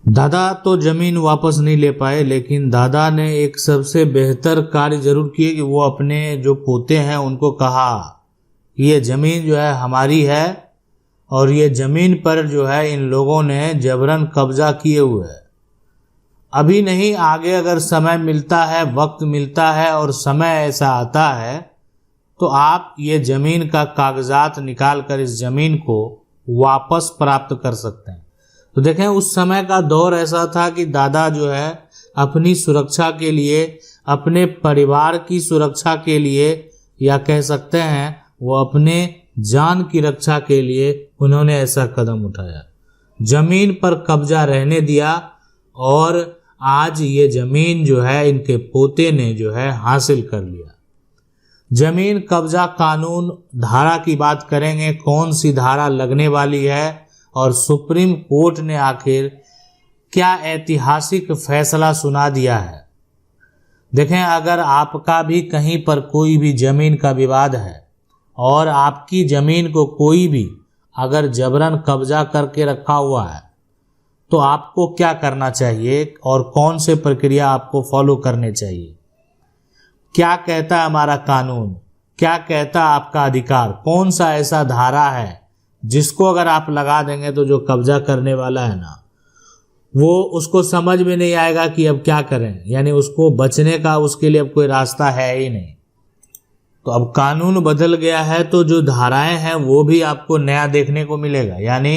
दादा तो जमीन वापस नहीं ले पाए, लेकिन दादा ने एक सबसे बेहतर कार्य जरूर किए कि वो अपने जो पोते हैं उनको कहा कि ये जमीन जो है हमारी है और ये जमीन पर जो है इन लोगों ने जबरन कब्जा किए हुए है। अभी नहीं, आगे अगर समय मिलता है, वक्त मिलता है और समय ऐसा आता है तो आप ये जमीन का कागजात निकाल कर इस जमीन को वापस प्राप्त कर सकते हैं। तो देखें, उस समय का दौर ऐसा था कि दादा जो है अपनी सुरक्षा के लिए, अपने परिवार की सुरक्षा के लिए, या कह सकते हैं वो अपने जान की रक्षा के लिए उन्होंने ऐसा कदम उठाया, जमीन पर कब्जा रहने दिया और आज ये जमीन जो है इनके पोते ने जो है हासिल कर लिया। जमीन कब्जा कानून धारा की बात करेंगे, कौन सी धारा लगने वाली है और सुप्रीम कोर्ट ने आखिर क्या ऐतिहासिक फैसला सुना दिया है। देखें, अगर आपका भी कहीं पर कोई भी जमीन का विवाद है और आपकी जमीन को कोई भी अगर जबरन कब्जा करके रखा हुआ है तो आपको क्या करना चाहिए और कौन से प्रक्रिया आपको फॉलो करने चाहिए। क्या कहता है हमारा कानून, क्या कहता है आपका अधिकार, कौन सा ऐसा धारा है जिसको अगर आप लगा देंगे तो जो कब्जा करने वाला है ना, वो उसको समझ में नहीं आएगा कि अब क्या करें, यानी उसको बचने का उसके लिए अब कोई रास्ता है ही नहीं। तो अब कानून बदल गया है तो जो धाराएं हैं वो भी आपको नया देखने को मिलेगा। यानी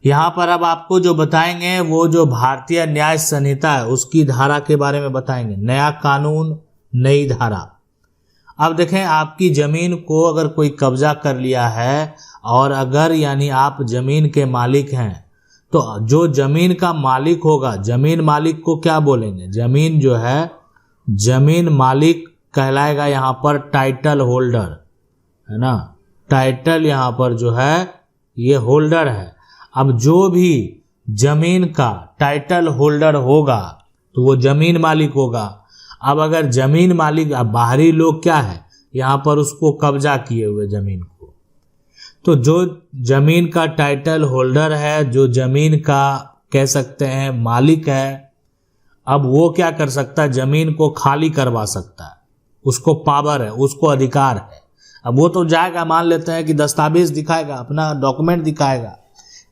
यहाँ पर अब आपको जो बताएंगे वो जो भारतीय न्याय संहिता है उसकी धारा के बारे में बताएंगे, नया कानून, नई धारा। अब देखें, आपकी जमीन को अगर कोई कब्जा कर लिया है और अगर यानी आप जमीन के मालिक हैं तो जो जमीन का मालिक होगा, जमीन मालिक को क्या बोलेंगे, जमीन जो है जमीन मालिक कहलाएगा यहाँ पर टाइटल होल्डर, है ना। टाइटल यहाँ पर जो है ये होल्डर है। अब जो भी जमीन का टाइटल होल्डर होगा तो वो जमीन मालिक होगा। अब अगर जमीन मालिक, अब बाहरी लोग क्या है यहाँ पर उसको कब्जा किए हुए जमीन को, तो जो जमीन का टाइटल होल्डर है, जो जमीन का कह सकते हैं मालिक है, अब वो क्या कर सकता है, जमीन को खाली करवा सकता है, उसको पावर है, उसको अधिकार है। अब वो तो जाएगा, मान लेते हैं कि दस्तावेज दिखाएगा, अपना डॉक्यूमेंट दिखाएगा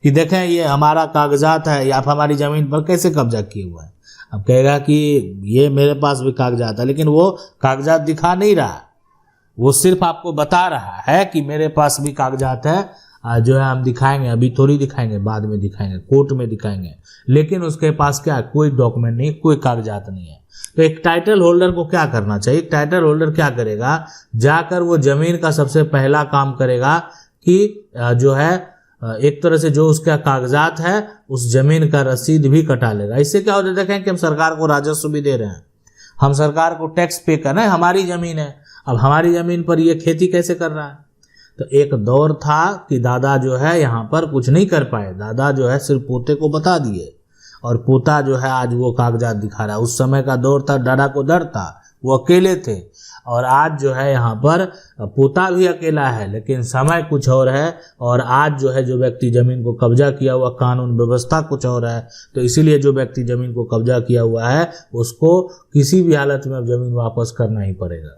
कि देखें ये हमारा कागजात है, या हमारी जमीन पर कैसे कब्जा किए हुआ है। अब कहेगा कि ये मेरे पास भी कागजात है, लेकिन वो कागजात दिखा नहीं रहा है, वो सिर्फ आपको बता रहा है कि मेरे पास भी कागजात है, जो है हम दिखाएंगे, अभी थोड़ी दिखाएंगे, बाद में दिखाएंगे, कोर्ट में दिखाएंगे, लेकिन उसके पास क्या, कोई डॉक्यूमेंट नहीं, कोई कागजात नहीं है। तो एक टाइटल होल्डर को क्या करना चाहिए, टाइटल होल्डर क्या करेगा, जाकर वो जमीन का सबसे पहला काम करेगा कि जो है एक तरह से जो उसका कागजात है उस जमीन का रसीद भी कटा लेगा। इससे क्या होता है, देखें कि हम सरकार को राजस्व भी दे रहे हैं, हम सरकार को टैक्स पे कर रहे हैं, हमारी जमीन है। अब हमारी जमीन पर ये खेती कैसे कर रहा है। तो एक दौर था कि दादा जो है यहाँ पर कुछ नहीं कर पाए, दादा जो है सिर्फ पोते को बता दिए और पोता जो है आज वो कागजात दिखा रहा है। उस समय का दौर था, दादा को डर था, वो अकेले थे, और आज जो है यहाँ पर पोता भी अकेला है, लेकिन समय कुछ और है। और आज जो है जो व्यक्ति जमीन को कब्जा किया हुआ, कानून व्यवस्था कुछ और है, तो इसीलिए जो व्यक्ति जमीन को कब्जा किया हुआ है उसको किसी भी हालत में अब जमीन वापस करना ही पड़ेगा।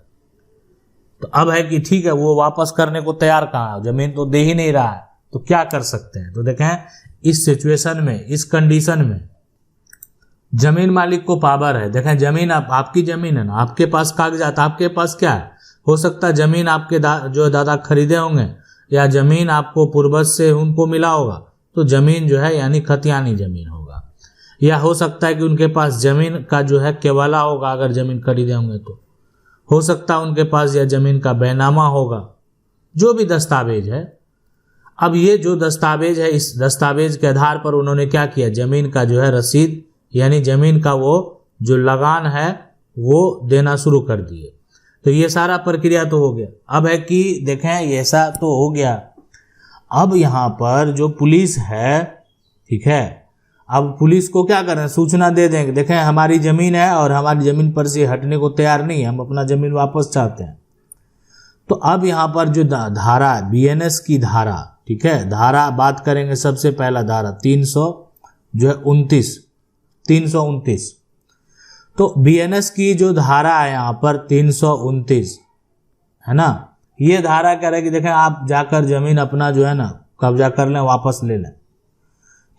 तो अब है कि ठीक है, वो वापस करने को तैयार कहाँ, जमीन तो दे ही नहीं रहा है, तो क्या कर सकते हैं। तो देखें, इस सिचुएशन में, इस कंडीशन में जमीन मालिक को पावर है। देखें, जमीन आपकी जमीन है ना, आपके पास कागजात, आपके पास क्या है, हो सकता है जमीन आपके जो दादा खरीदे होंगे या जमीन आपको पूर्वज से उनको मिला होगा, तो जमीन जो है यानी खतियानी जमीन होगा, या हो सकता है कि उनके पास जमीन का जो है केवाला होगा, अगर जमीन खरीदे होंगे तो हो सकता है उनके पास या जमीन का बैनामा होगा, जो भी दस्तावेज है। अब ये जो दस्तावेज है, इस दस्तावेज के आधार पर उन्होंने क्या किया, जमीन का जो है रसीद यानी जमीन का वो जो लगान है वो देना शुरू कर दिए। तो ये सारा प्रक्रिया तो हो गया। अब है कि देखें, ऐसा तो हो गया, अब यहाँ पर जो पुलिस है, ठीक है, अब पुलिस को क्या करें, सूचना दे देंगे, देखें हमारी ज़मीन है और हमारी ज़मीन पर से हटने को तैयार नहीं है, हम अपना ज़मीन वापस चाहते हैं। तो अब यहाँ पर जो धारा है, बीएनएस की धारा, ठीक है, धारा बात करेंगे, सबसे पहला धारा जो है 329। तो बीएनएस की जो धारा है यहाँ पर 329 है ना, ये धारा कह रहा है कि देखें आप जाकर जमीन अपना जो है ना कब्जा कर लें, वापस ले लें,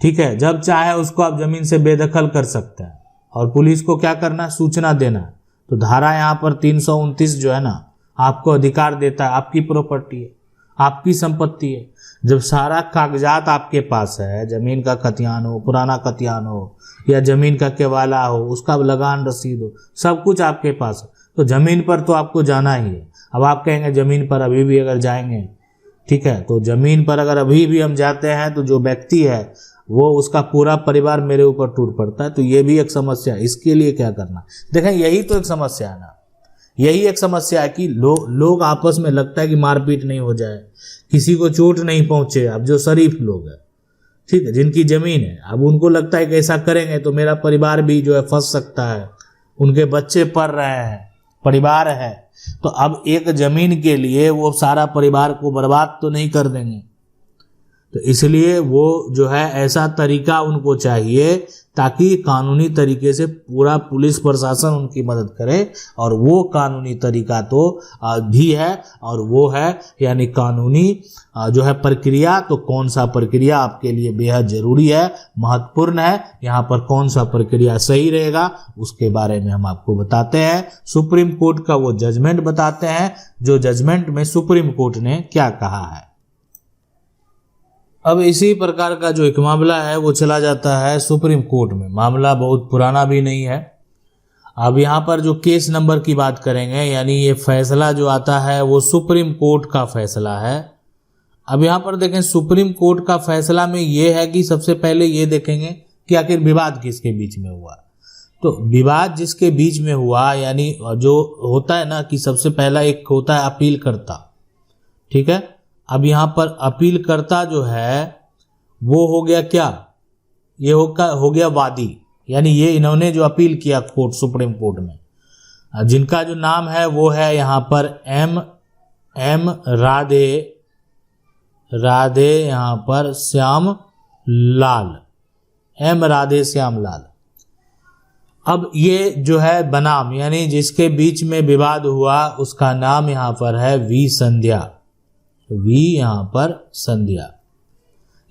ठीक है। जब चाहे उसको आप जमीन से बेदखल कर सकते हैं और पुलिस को क्या करना है, सूचना देना है। तो धारा यहाँ पर 329 जो है ना आपको अधिकार देता है, आपकी प्रॉपर्टी है, आपकी संपत्ति है। जब सारा कागजात आपके पास है, जमीन का खतियान हो, पुराना खतियान हो या जमीन का केवाला हो, उसका लगान रसीद हो, सब कुछ आपके पास है, तो जमीन पर तो आपको जाना ही है। अब आप कहेंगे जमीन पर अभी भी अगर जाएंगे, ठीक है, तो जमीन पर अगर अभी भी हम जाते हैं तो जो व्यक्ति है वो उसका पूरा परिवार मेरे ऊपर टूट पड़ता है, तो ये भी एक समस्या है। इसके लिए क्या करना, देखें यही तो एक समस्या है ना, यही एक समस्या है कि लोग आपस में लगता है कि मारपीट नहीं हो जाए, किसी को चोट नहीं पहुंचे। अब जो शरीफ लोग हैं, ठीक है, जिनकी जमीन है, अब उनको लगता है कि ऐसा करेंगे तो मेरा परिवार भी जो है फंस सकता है, उनके बच्चे पढ़ रहे हैं, परिवार है, तो अब एक जमीन के लिए वो सारा परिवार को बर्बाद तो नहीं कर देंगे। तो इसलिए वो जो है ऐसा तरीका उनको चाहिए ताकि कानूनी तरीके से पूरा पुलिस प्रशासन उनकी मदद करे, और वो कानूनी तरीका तो भी है, और वो है यानी कानूनी जो है प्रक्रिया। तो कौन सा प्रक्रिया आपके लिए बेहद जरूरी है, महत्वपूर्ण है, यहाँ पर कौन सा प्रक्रिया सही रहेगा उसके बारे में हम आपको बताते हैं। सुप्रीम कोर्ट का वो जजमेंट बताते हैं, जो जजमेंट में सुप्रीम कोर्ट ने क्या कहा है। अब इसी प्रकार का जो एक मामला है वो चला जाता है सुप्रीम कोर्ट में। मामला बहुत पुराना भी नहीं है। अब यहाँ पर जो केस नंबर की बात करेंगे, यानी ये फैसला जो आता है वो सुप्रीम कोर्ट का फैसला है। अब यहाँ पर देखें सुप्रीम कोर्ट का फैसला में ये है कि सबसे पहले ये देखेंगे कि आखिर विवाद किसके बीच में हुआ। तो विवाद जिसके बीच में हुआ, यानी जो होता है ना कि सबसे पहला एक होता है अपील करता, ठीक है। अब यहाँ पर अपील करता जो है वो हो गया क्या, ये हो गया वादी, यानी ये इन्होंने जो अपील किया कोर्ट सुप्रीम कोर्ट में, जिनका जो नाम है वो है यहाँ पर एम राधे यहाँ पर श्याम लाल, एम राधे श्याम लाल। अब ये जो है बनाम, यानी जिसके बीच में विवाद हुआ उसका नाम यहाँ पर है वी संध्या, वी यहाँ पर संध्या।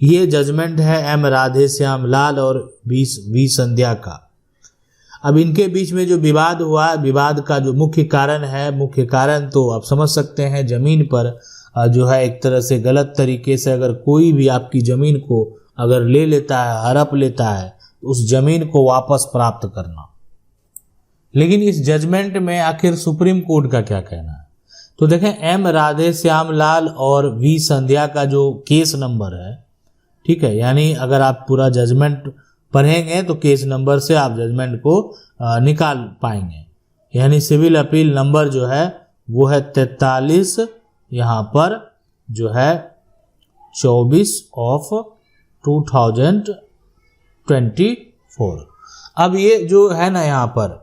ये जजमेंट है एम राधे श्याम लाल और वी संध्या का। अब इनके बीच में जो विवाद हुआ, विवाद का जो मुख्य कारण है, मुख्य कारण तो आप समझ सकते हैं, जमीन पर जो है एक तरह से गलत तरीके से अगर कोई भी आपकी जमीन को अगर ले लेता है, हड़प लेता है, तो उस जमीन को वापस प्राप्त करना। लेकिन इस जजमेंट में आखिर सुप्रीम कोर्ट का क्या कहना है, तो देखें एम राधे श्याम लाल और वी संध्या का जो केस नंबर है, ठीक है, यानी अगर आप पूरा जजमेंट पढ़ेंगे तो केस नंबर से आप जजमेंट को निकाल पाएंगे। यानी सिविल अपील नंबर जो है वो है 43 यहाँ पर जो है 24/2024। अब ये जो है ना यहाँ पर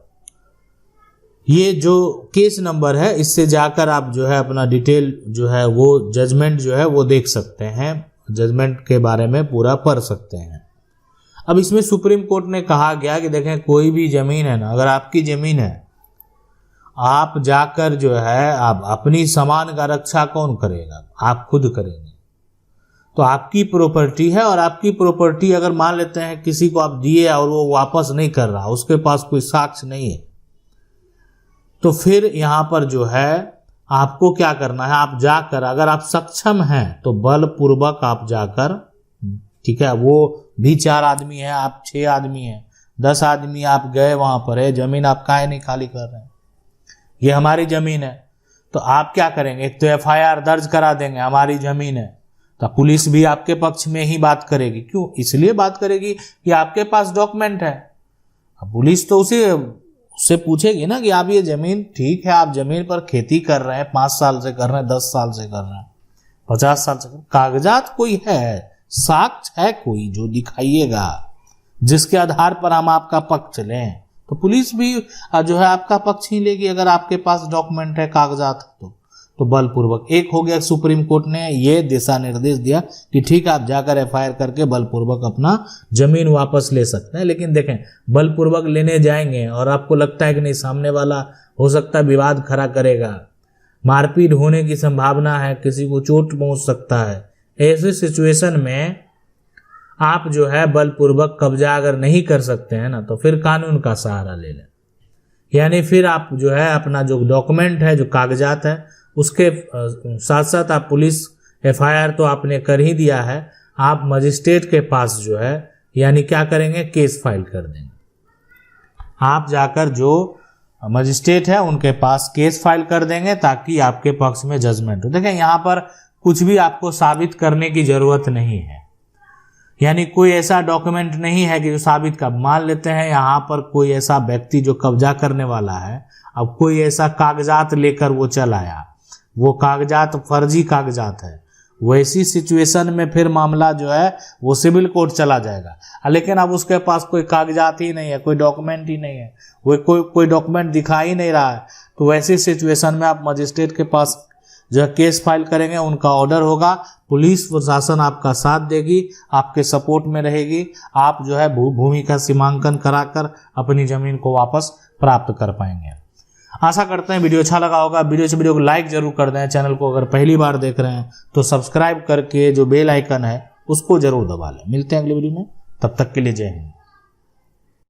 ये जो केस नंबर है, इससे जाकर आप जो है अपना डिटेल जो है वो जजमेंट जो है वो देख सकते हैं, जजमेंट के बारे में पूरा पढ़ सकते हैं। अब इसमें सुप्रीम कोर्ट ने कहा गया कि देखें कोई भी जमीन है ना, अगर आपकी जमीन है, आप जाकर जो है आप अपनी सामान का रक्षा कौन करेगा, आप खुद करेंगे। तो आपकी प्रॉपर्टी है, और आपकी प्रॉपर्टी अगर मान लेते हैं किसी को आप दिए और वो वापस नहीं कर रहा, उसके पास कोई साक्ष्य नहीं है, तो फिर यहाँ पर जो है आपको क्या करना है, आप जाकर अगर आप सक्षम हैं तो बलपूर्वक आप जाकर, ठीक है, वो भी 4 आदमी है, आप 6 आदमी हैं, 10 आदमी आप गए वहां पर है, जमीन आप काहे नहीं खाली कर रहे हैं, ये हमारी जमीन है। तो आप क्या करेंगे, एक तो एफआईआर दर्ज करा देंगे, हमारी जमीन है, तो पुलिस भी आपके पक्ष में ही बात करेगी। क्यों, इसलिए बात करेगी कि आपके पास डॉक्यूमेंट है। अब पुलिस तो उससे पूछेगी ना कि आप ये जमीन, ठीक है, आप जमीन पर खेती कर रहे हैं, 5 साल से कर रहे हैं, 10 साल से कर रहे हैं, 50 साल से कर रहे हैं, कागजात कोई है, साक्ष्य है कोई जो दिखाइएगा, जिसके आधार पर हम आपका पक्ष लें। तो पुलिस भी जो है आपका पक्ष ही लेगी अगर आपके पास डॉक्यूमेंट है, कागजात है। तो बलपूर्वक। एक हो गया, सुप्रीम कोर्ट ने ये दिशा निर्देश दिया कि ठीक है आप जाकर एफआईआर करके बलपूर्वक अपना जमीन वापस ले सकते हैं। लेकिन देखें, बलपूर्वक लेने जाएंगे और आपको लगता है कि नहीं सामने वाला हो सकता है विवाद खड़ा करेगा, मारपीट होने की संभावना है, किसी को चोट पहुंच सकता है, ऐसे सिचुएशन में आप जो है बलपूर्वक कब्जा अगर नहीं कर सकते हैं ना, तो फिर कानून का सहारा ले लें। यानी फिर आप जो है अपना जो डॉक्यूमेंट है, जो कागजात है, उसके साथ साथ आप पुलिस एफआईआर तो आपने कर ही दिया है, आप मजिस्ट्रेट के पास जो है यानी क्या करेंगे, केस फाइल कर देंगे। आप जाकर जो मजिस्ट्रेट है उनके पास केस फाइल कर देंगे ताकि आपके पक्ष में जजमेंट हो। देखें, यहाँ पर कुछ भी आपको साबित करने की जरूरत नहीं है, यानी कोई ऐसा डॉक्यूमेंट नहीं है कि जो साबित का, मान लेते हैं यहाँ पर कोई ऐसा व्यक्ति जो कब्जा करने वाला है, अब कोई ऐसा कागजात लेकर वो चल आया, वो कागजात फर्जी कागजात है, वैसी सिचुएशन में फिर मामला जो है वो सिविल कोर्ट चला जाएगा। लेकिन अब उसके पास कोई कागजात ही नहीं है, कोई डॉक्यूमेंट ही नहीं है, वो कोई डॉक्यूमेंट दिखा ही नहीं रहा है, तो वैसी सिचुएशन में आप मजिस्ट्रेट के पास जो केस फाइल करेंगे, उनका ऑर्डर होगा, पुलिस प्रशासन आपका साथ देगी, आपके सपोर्ट में रहेगी, आप जो है भूमि का सीमांकन कराकर अपनी जमीन को वापस प्राप्त कर पाएंगे। आशा करते हैं वीडियो अच्छा लगा होगा। वीडियो को लाइक जरूर कर दें। चैनल को अगर पहली बार देख रहे हैं तो सब्सक्राइब करके जो बेल आइकन है उसको जरूर दबा लें। मिलते हैं अगले वीडियो में, तब तक के लिए जय हिंद।